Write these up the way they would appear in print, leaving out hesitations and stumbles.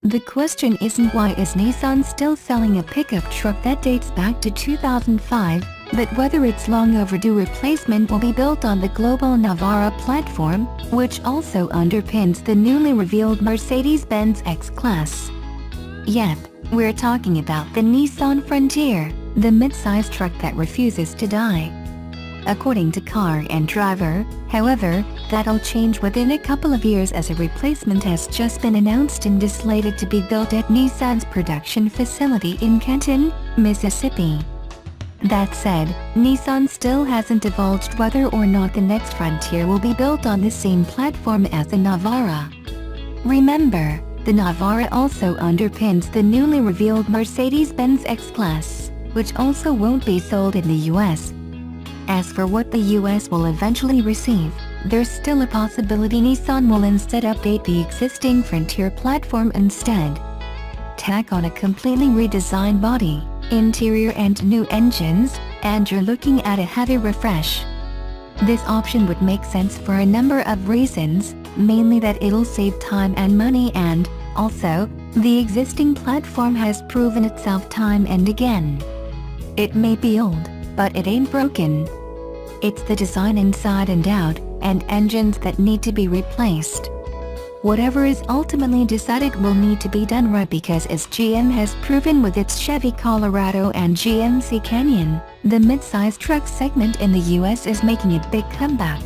The question isn't why is Nissan still selling a pickup truck that dates back to 2005, but whether its long overdue replacement will be built on the global Navara platform, which also underpins the newly revealed Mercedes-Benz X-Class. Yep, we're talking about the Nissan Frontier, the mid-size truck that refuses to die. According to Car and Driver, however, that'll change within a couple of years as a replacement has just been announced and is slated to be built at Nissan's production facility in Canton, Mississippi. That said, Nissan still hasn't divulged whether or not the next Frontier will be built on the same platform as the Navara. Remember, the Navara also underpins the newly revealed Mercedes-Benz X-Class, which also won't be sold in the US. As for what the US will eventually receive, there's still a possibility Nissan will instead update the existing Frontier platform instead. Tack on a completely redesigned body, interior and new engines, and you're looking at a heavy refresh. This option would make sense for a number of reasons, mainly that it'll save time and money and, also, the existing platform has proven itself time and again. It may be old, but it ain't broken. It's the design inside and out, and engines that need to be replaced. Whatever is ultimately decided will need to be done right because as GM has proven with its Chevy Colorado and GMC Canyon, the mid-size truck segment in the US is making a big comeback.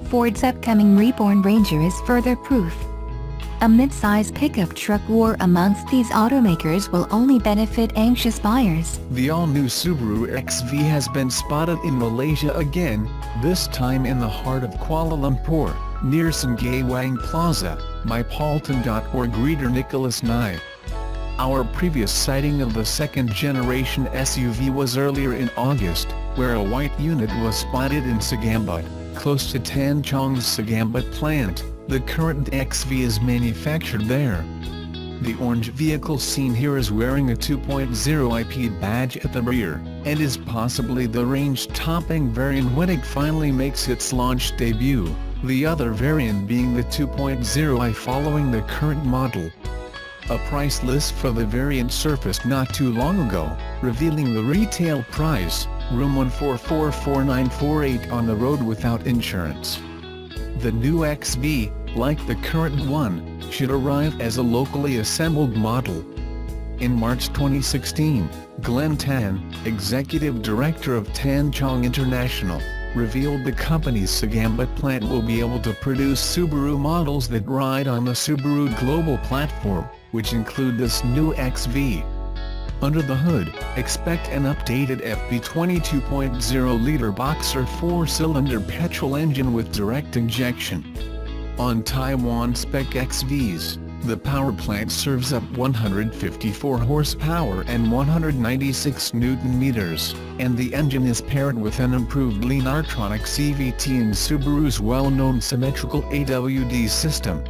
Ford's upcoming Reborn Ranger is further proof. A mid-size pickup truck war amongst these automakers will only benefit anxious buyers. The all-new Subaru XV has been spotted in Malaysia again, this time in the heart of Kuala Lumpur, near Sengawang Plaza, mypaulton.org reader Nicholas Nye. Our previous sighting of the second-generation SUV was earlier in August, where a white unit was spotted in Sagambut, close to Tanchong's Sagambut plant. The current XV is manufactured there. The orange vehicle seen here is wearing a 2.0 IP badge at the rear, and is possibly the range-topping variant when it finally makes its launch debut, the other variant being the 2.0i following the current model. A price list for the variant surfaced not too long ago, revealing the retail price, room 1444948 on the road without insurance. The new XV, like the current one, should arrive as a locally assembled model. In March 2016, Glenn Tan, executive director of Tanchong International, revealed the company's Sagambut plant will be able to produce Subaru models that ride on the Subaru global platform, which include this new XV. Under the hood, expect an updated FB20 2.0-liter boxer 4-cylinder petrol engine with direct injection. On Taiwan spec XVs, the power plant serves up 154 horsepower and 196 Nm, and the engine is paired with an improved Lean-Artronic CVT in Subaru's well-known symmetrical AWD system.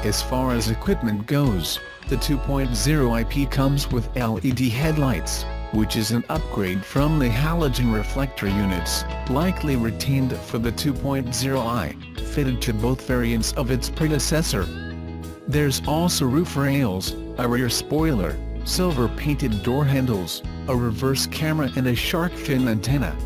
As far as equipment goes, the 2.0 IP comes with LED headlights, which is an upgrade from the halogen reflector units, likely retained for the 2.0i, fitted to both variants of its predecessor. There's also roof rails, a rear spoiler, silver-painted door handles, a reverse camera and a shark fin antenna.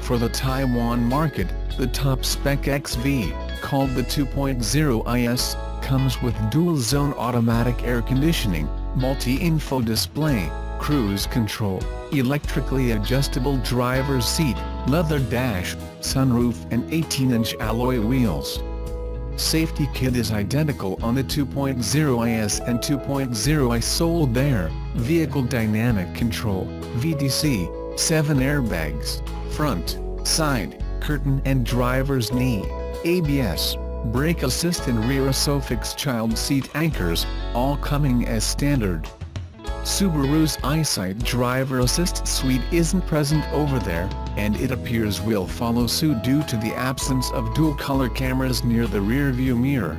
For the Taiwan market, the top-spec XV, called the 2.0IS, comes with dual-zone automatic air conditioning, multi-info display, cruise control, electrically adjustable driver's seat, leather dash, sunroof and 18-inch alloy wheels. Safety kit is identical on the 2.0IS and 2.0i sold there, vehicle dynamic control, VDC, 7 airbags, front, side, curtain and driver's knee, ABS, brake assist and rear Isofix child seat anchors, all coming as standard. Subaru's EyeSight driver assist suite isn't present over there, and it appears will follow suit due to the absence of dual-color cameras near the rear-view mirror.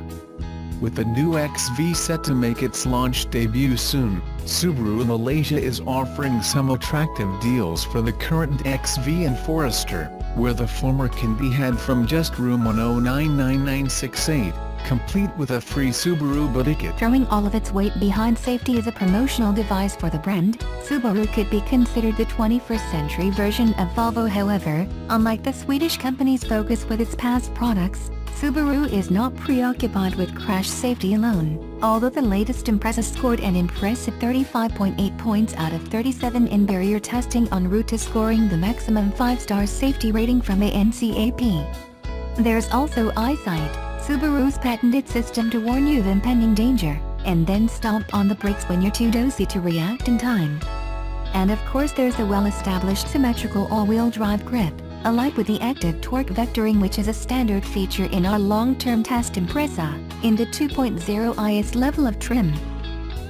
With the new XV set to make its launch debut soon, Subaru Malaysia is offering some attractive deals for the current XV and Forester, where the former can be had from just room 109968, complete with a free Subaru ticket. Throwing all of its weight behind safety as a promotional device for the brand, Subaru could be considered the 21st century version of Volvo. However, unlike the Swedish company's focus with its past products, Subaru is not preoccupied with crash safety alone. Although the latest Impreza scored an impressive 35.8 points out of 37 in barrier testing en route to scoring the maximum 5-star safety rating from the NCAP. There's also eyesight, Subaru's patented system to warn you of impending danger, and then stomp on the brakes when you're too dozy to react in time. And of course there's a well-established symmetrical all-wheel drive grip, alike with the active torque vectoring, which is a standard feature in our long-term test Impreza, in the 2.0 IS level of trim.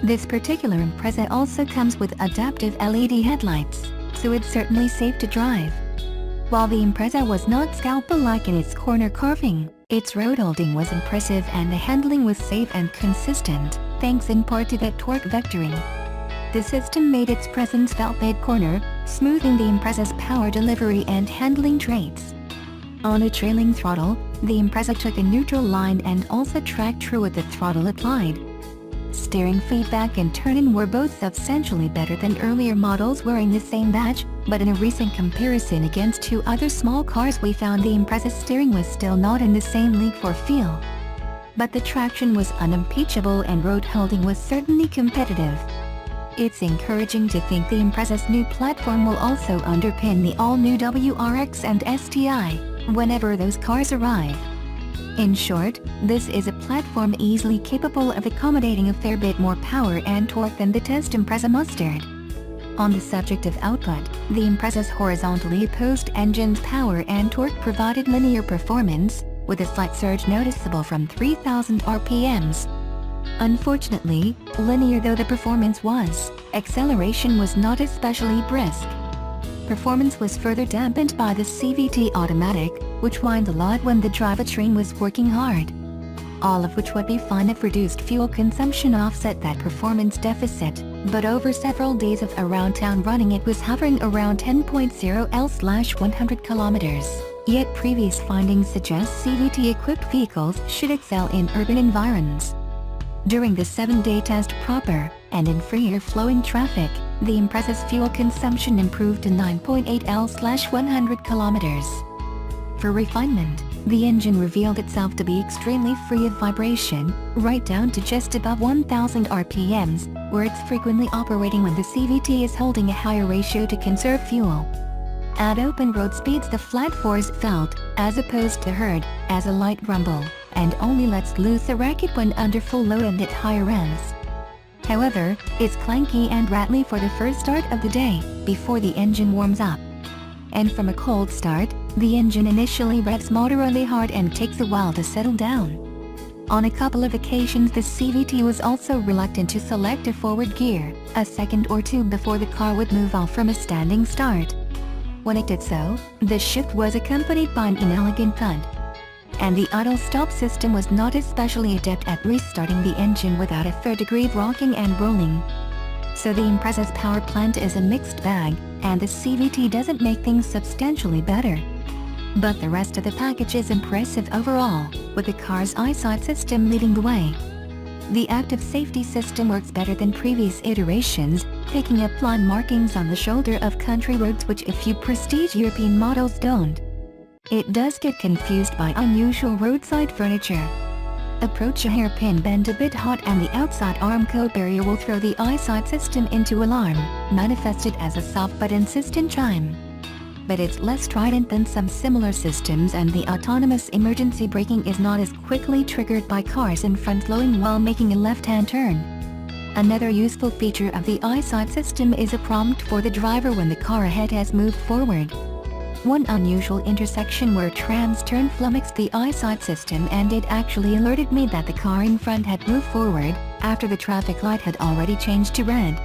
This particular Impreza also comes with adaptive LED headlights, so it's certainly safe to drive. While the Impreza was not scalpel-like in its corner carving, its road holding was impressive and the handling was safe and consistent, thanks in part to that torque vectoring. The system made its presence felt mid-corner, smoothing the Impreza's power delivery and handling traits. On a trailing throttle, the Impreza took a neutral line and also tracked true with the throttle applied. Steering feedback and turn-in were both substantially better than earlier models wearing the same badge, but in a recent comparison against two other small cars we found the Impreza's steering was still not in the same league for feel. But the traction was unimpeachable and road holding was certainly competitive. It's encouraging to think the Impreza's new platform will also underpin the all-new WRX and STI, whenever those cars arrive. In short, this is a platform easily capable of accommodating a fair bit more power and torque than the test Impreza mustered. On the subject of output, the Impreza's horizontally opposed engine's power and torque provided linear performance, with a slight surge noticeable from 3,000 RPMs. Unfortunately, linear though the performance was, acceleration was not especially brisk. Performance was further dampened by the CVT automatic, which whined a lot when the drivetrain was working hard. All of which would be fine if reduced fuel consumption offset that performance deficit, but over several days of around town running it was hovering around 10.0 L/100 kilometers. Yet previous findings suggest CVT-equipped vehicles should excel in urban environs. During the 7-day test proper, and in freer flowing traffic, the Impreza's fuel consumption improved to 9.8 L/100 kilometers. For refinement, the engine revealed itself to be extremely free of vibration, right down to just above 1000 RPMs, where it's frequently operating when the CVT is holding a higher ratio to conserve fuel. At open road speeds the flat fours felt, as opposed to heard, as a light rumble, and only lets loose a racket when under full load and at higher revs. However, it's clanky and rattly for the first start of the day, before the engine warms up. And from a cold start, the engine initially revs moderately hard and takes a while to settle down. On a couple of occasions the CVT was also reluctant to select a forward gear, a second or two before the car would move off from a standing start. When it did so, the shift was accompanied by an inelegant thud. And the idle stop system was not especially adept at restarting the engine without a fair degree of rocking and rolling. So the Impreza's power plant is a mixed bag, and the CVT doesn't make things substantially better. But the rest of the package is impressive overall, with the car's eyesight system leading the way. The active safety system works better than previous iterations, picking up line markings on the shoulder of country roads which a few prestige European models don't. It does get confused by unusual roadside furniture. Approach a hairpin bend a bit hot and the outside arm coat barrier will throw the eyesight system into alarm, manifested as a soft but insistent chime. But it's less strident than some similar systems and the autonomous emergency braking is not as quickly triggered by cars in front slowing while making a left-hand turn. Another useful feature of the eyesight system is a prompt for the driver when the car ahead has moved forward. One unusual intersection where trams turned flummoxed the eyesight system and it actually alerted me that the car in front had moved forward, after the traffic light had already changed to red.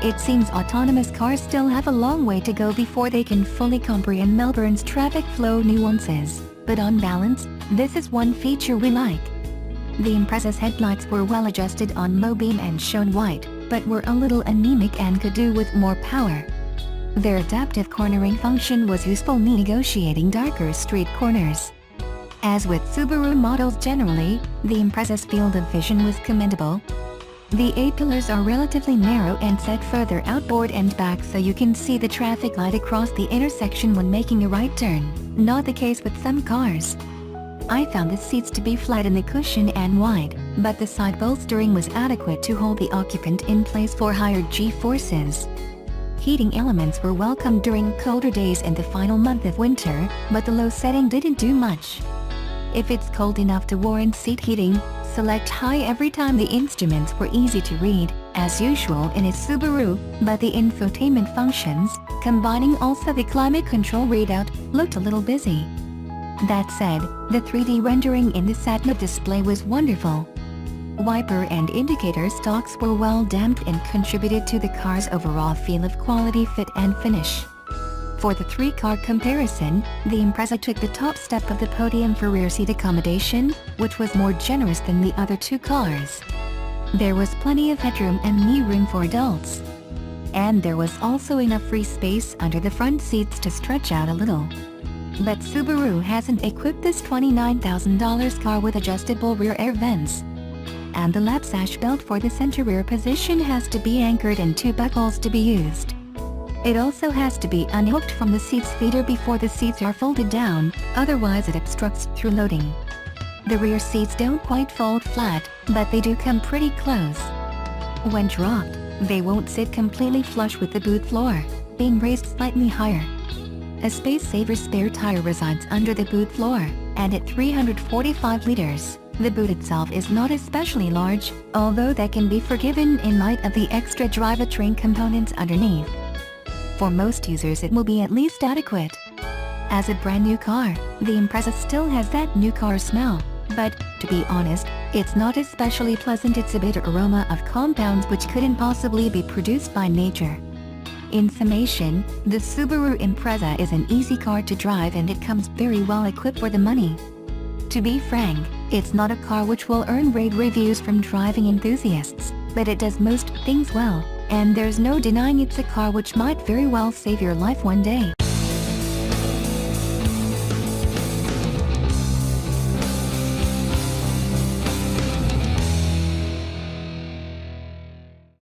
It seems autonomous cars still have a long way to go before they can fully comprehend Melbourne's traffic flow nuances, but on balance, this is one feature we like. The Impreza's headlights were well adjusted on low beam and shone white, but were a little anemic and could do with more power. Their adaptive cornering function was useful negotiating darker street corners. As with Subaru models generally, the Impreza's field of vision was commendable. The A-pillars are relatively narrow and set further outboard and back so you can see the traffic light across the intersection when making a right turn, not the case with some cars. I found the seats to be flat in the cushion and wide, but the side bolstering was adequate to hold the occupant in place for higher G-forces. Heating elements were welcome during colder days and the final month of winter, but the low setting didn't do much. If it's cold enough to warrant seat heating, select high every time. The instruments were easy to read, as usual in a Subaru, but the infotainment functions, combining also the climate control readout, looked a little busy. That said, the 3D rendering in the sat-nav display was wonderful. Wiper and indicator stalks were well damped and contributed to the car's overall feel of quality, fit and finish. For the three-car comparison, the Impreza took the top step of the podium for rear seat accommodation, which was more generous than the other two cars. There was plenty of headroom and knee room for adults. And there was also enough free space under the front seats to stretch out a little. But Subaru hasn't equipped this $29,000 car with adjustable rear air vents. And the lap sash belt for the center rear position has to be anchored and two buckles to be used. It also has to be unhooked from the seat's feeder before the seats are folded down, otherwise it obstructs through loading. The rear seats don't quite fold flat, but they do come pretty close. When dropped, they won't sit completely flush with the boot floor, being raised slightly higher. A space-saver spare tire resides under the boot floor, and at 345 liters, the boot itself is not especially large, although that can be forgiven in light of the extra drivetrain components underneath. For most users it will be at least adequate. As a brand new car, the Impreza still has that new car smell, but, to be honest, it's not especially pleasant. It's a bitter aroma of compounds which couldn't possibly be produced by nature. In summation, the Subaru Impreza is an easy car to drive and it comes very well equipped for the money. To be frank, it's not a car which will earn rave reviews from driving enthusiasts, but it does most things well, and there's no denying it's a car which might very well save your life one day.